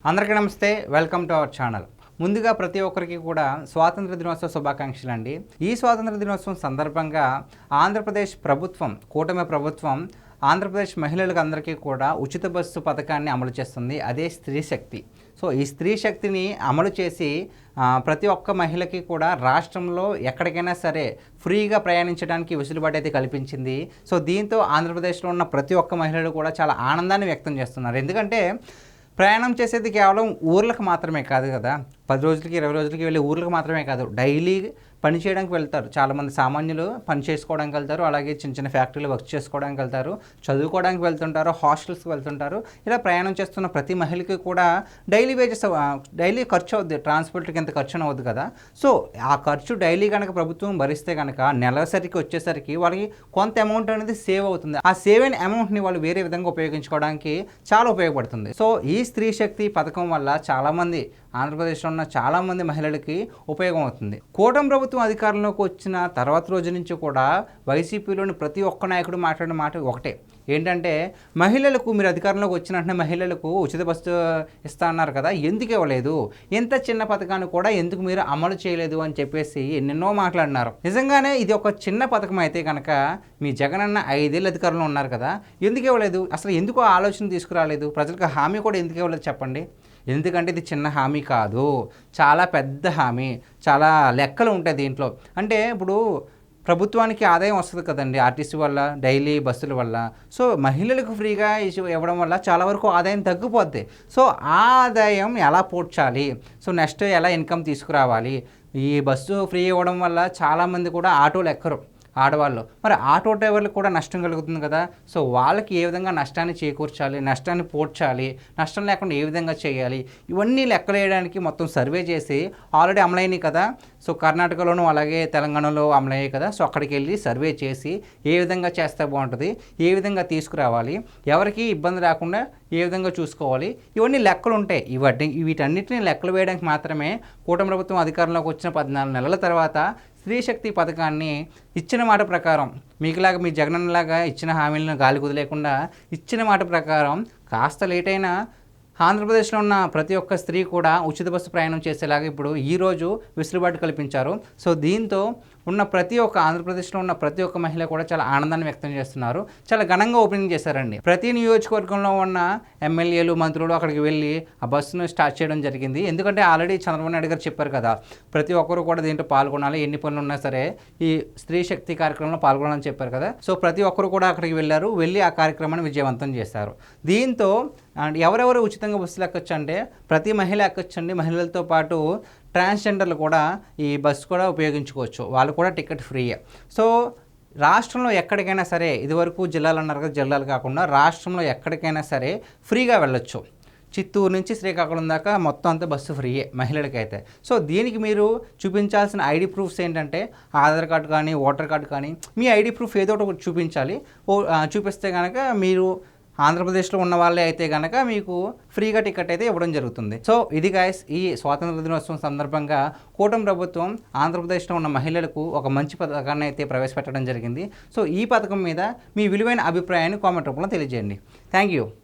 అందరికీ నమస్తే, welcome to our channel. ముందుగా ప్రతి ఒక్కరికి కూడా స్వాతంత్ర దినోత్సవ శుభాకాంక్షలు అండి. ఈ స్వాతంత్ర దినోత్సవం సందర్భంగా ఆంధ్రప్రదేశ్ ప్రభుత్వం, కూటమి ప్రభుత్వం ఆంధ్రప్రదేశ్ మహిళలకు అందరికీ కూడా ఉచిత బస్సు పథకాన్ని అమలు చేస్తుంది. అదే స్త్రీ శక్తి. సో ఈ స్త్రీ శక్తిని అమలు చేసి ప్రతి ఒక్క మహిళకి కూడా రాష్ట్రంలో ఎక్కడికైనా సరే ఫ్రీగా ప్రయాణించడానికి వెసులుబాటు అయితే కల్పించింది. సో దీంతో ఆంధ్రప్రదేశ్లో ఉన్న ప్రతి ఒక్క మహిళలు కూడా చాలా ఆనందాన్ని వ్యక్తం చేస్తున్నారు. ఎందుకంటే ప్రయాణం చేసేది కేవలం ఊర్లకు మాత్రమే కాదు కదా, 10 రోజులకి 20 రోజులకి వెళ్ళి ఊర్లకు మాత్రమే కాదు, డైలీ పని చేయడానికి వెళ్తారు. చాలామంది సామాన్యులు పని చేసుకోవడానికి వెళ్తారు, అలాగే చిన్న చిన్న ఫ్యాక్టరీలు వర్క్ చేసుకోవడానికి వెళ్తారు, చదువుకోవడానికి వెళ్తుంటారు, హాస్టల్స్కి వెళ్తుంటారు. ఇలా ప్రయాణం చేస్తున్న ప్రతి మహిళకి కూడా డైలీ వేజెస్, డైలీ ఖర్చు అవుద్ది, ట్రాన్స్పోర్ట్కి ఎంత ఖర్చు అవుద్ది కదా. సో ఆ ఖర్చు డైలీ కనుక ప్రభుత్వం భరిస్తే కనుక నెలసరికి వచ్చేసరికి వాళ్ళకి కొంత అమౌంట్ అనేది సేవ్ అవుతుంది. ఆ సేవ్ అయిన అమౌంట్ని వాళ్ళు వేరే విధంగా ఉపయోగించుకోవడానికి చాలా ఉపయోగపడుతుంది. సో ఈ స్త్రీ శక్తి పథకం వల్ల చాలామంది ఆంధ్రప్రదేశ్లో ఉన్న చాలామంది మహిళలకి ఉపయోగం అవుతుంది. కూటమి ప్రభుత్వం అధికారంలోకి వచ్చిన తర్వాత రోజు నుంచి కూడా వైసీపీలోని ప్రతి ఒక్క నాయకుడు మాట్లాడిన మాట ఒకటే, ఏంటంటే మహిళలకు, మీరు అధికారంలోకి వచ్చిన వెంటనే మహిళలకు ఉచిత బస్సు ఇస్తా అన్నారు కదా, ఎందుకు ఇవ్వలేదు, ఎంత చిన్న పథకాన్ని కూడా ఎందుకు మీరు అమలు చేయలేదు అని చెప్పేసి ఎన్నెన్నో మాట్లాడినారు. నిజంగానే ఇది ఒక చిన్న పథకం అయితే కనుక మీ జగనన్న 5 ఏళ్ళు అధికారంలో ఉన్నారు కదా, ఎందుకు ఇవ్వలేదు, అసలు ఎందుకు ఆలోచన తీసుకురాలేదు, ప్రజలకు హామీ కూడా ఎందుకు ఇవ్వలేదు చెప్పండి. ఎందుకంటే ఇది చిన్న హామీ కాదు, చాలా పెద్ద హామీ, చాలా లెక్కలు ఉంటాయి దీంట్లో. అంటే ఇప్పుడు ప్రభుత్వానికి ఆదాయం వస్తుంది కదండి ఆర్టీసీ వల్ల, డైలీ బస్సుల వల్ల. సో మహిళలకు ఫ్రీగా ఇవ్వడం వల్ల చాలా వరకు ఆదాయం తగ్గిపోద్ది. సో ఆ ఆదాయం ఎలా పోడ్చాలి, సో నెక్స్ట్ ఎలా ఇన్కమ్ తీసుకురావాలి. ఈ బస్సు ఫ్రీ ఇవ్వడం వల్ల చాలామంది కూడా ఆటోలు ఎక్కరు, ఆడవాళ్ళు. మరి ఆటో డ్రైవర్లకు కూడా నష్టం కలుగుతుంది కదా. సో వాళ్ళకి ఏ విధంగా నష్టాన్ని చేకూర్చాలి, నష్టాన్ని పోడ్చాలి, నష్టం లేకుండా ఏ విధంగా చేయాలి, ఇవన్నీ లెక్కలేయడానికి మొత్తం సర్వే చేసి ఆల్రెడీ అమలైనవి కదా. సో కర్ణాటకలోనూ అలాగే తెలంగాణలో అమలయ్యాయి కదా. సో అక్కడికి వెళ్ళి సర్వే చేసి ఏ విధంగా చేస్తే బాగుంటుంది, ఏ విధంగా తీసుకురావాలి, ఎవరికి ఇబ్బంది రాకుండా ఏ విధంగా చూసుకోవాలి, ఇవన్నీ లెక్కలు ఉంటాయి. వీటన్నిటిని లెక్కలు వేయడానికి మాత్రమే కూటమి ప్రభుత్వం అధికారంలోకి వచ్చిన 14 నెలల తర్వాత స్త్రీ శక్తి పథకాన్ని ఇచ్చిన మాట ప్రకారం, మీకులాగా మీ జగనన్నలాగా ఇచ్చిన హామీలను గాలి కుదిలేకుండా ఇచ్చిన మాట ప్రకారం కాస్త లేట్ అయినా ఆంధ్రప్రదేశ్లో ఉన్న ప్రతి ఒక్క స్త్రీ కూడా ఉచిత బస్సు ప్రయాణం చేసేలాగా ఇప్పుడు ఈరోజు వెసులుబాటు కల్పించారు. సో దీంతో ఉన్న ప్రతి ఒక్క ఆంధ్రప్రదేశ్లో ఉన్న ప్రతి ఒక్క మహిళ కూడా చాలా ఆనందాన్ని వ్యక్తం చేస్తున్నారు. చాలా ఘనంగా ఓపెనింగ్ చేశారండి. ప్రతి నియోజకవర్గంలో ఉన్న ఎమ్మెల్యేలు, మంత్రులు అక్కడికి వెళ్ళి ఆ బస్సును స్టార్ట్ చేయడం జరిగింది. ఎందుకంటే ఆల్రెడీ చంద్రబాబు నాయుడు గారు చెప్పారు కదా, ప్రతి ఒక్కరు కూడా దీంట్లో పాల్గొనాలి, ఎన్ని పనులు ఉన్నా సరే ఈ స్త్రీ శక్తి కార్యక్రమంలో పాల్గొనాలని చెప్పారు కదా. సో ప్రతి ఒక్కరు కూడా అక్కడికి వెళ్ళి ఆ కార్యక్రమాన్ని విజయవంతం చేశారు. దీంతో ఎవరెవరు ఉచితంగా బస్సులు ఎక్కొచ్చు అంటే ప్రతి మహిళ ఎక్కొచ్చండి. మహిళలతో పాటు ట్రాన్స్జెండర్లు కూడా ఈ బస్సు కూడా ఉపయోగించుకోవచ్చు, వాళ్ళు కూడా టికెట్ ఫ్రీయే. సో రాష్ట్రంలో ఎక్కడికైనా సరే, ఇదివరకు జిల్లాలు అన్నారు కదా, జిల్లాలు కాకుండా రాష్ట్రంలో ఎక్కడికైనా సరే ఫ్రీగా వెళ్ళొచ్చు. చిత్తూరు నుంచి శ్రీకాకుళం దాకా మొత్తం అంతా బస్సు ఫ్రీయే మహిళలకైతే. సో దీనికి మీరు చూపించాల్సిన ఐడి ప్రూఫ్స్ ఏంటంటే ఆధార్ కార్డు కానీ, ఓటర్ కార్డు కానీ, మీ ఐడి ప్రూఫ్ ఏదో ఒకటి చూపించాలి. చూపిస్తే కనుక మీరు ఆంధ్రప్రదేశ్లో ఉన్న వాళ్ళే అయితే కనుక మీకు ఫ్రీగా టికెట్ అయితే ఇవ్వడం జరుగుతుంది. సో ఇది గాయస్, ఈ స్వాతంత్ర దినోత్సవం సందర్భంగా కూటమి ప్రభుత్వం ఆంధ్రప్రదేశ్లో ఉన్న మహిళలకు ఒక మంచి పథకాన్ని అయితే ప్రవేశపెట్టడం జరిగింది. సో ఈ పథకం మీద మీ విలువైన అభిప్రాయాన్ని కామెంట్ రూపంలో తెలియజేయండి. Thank you.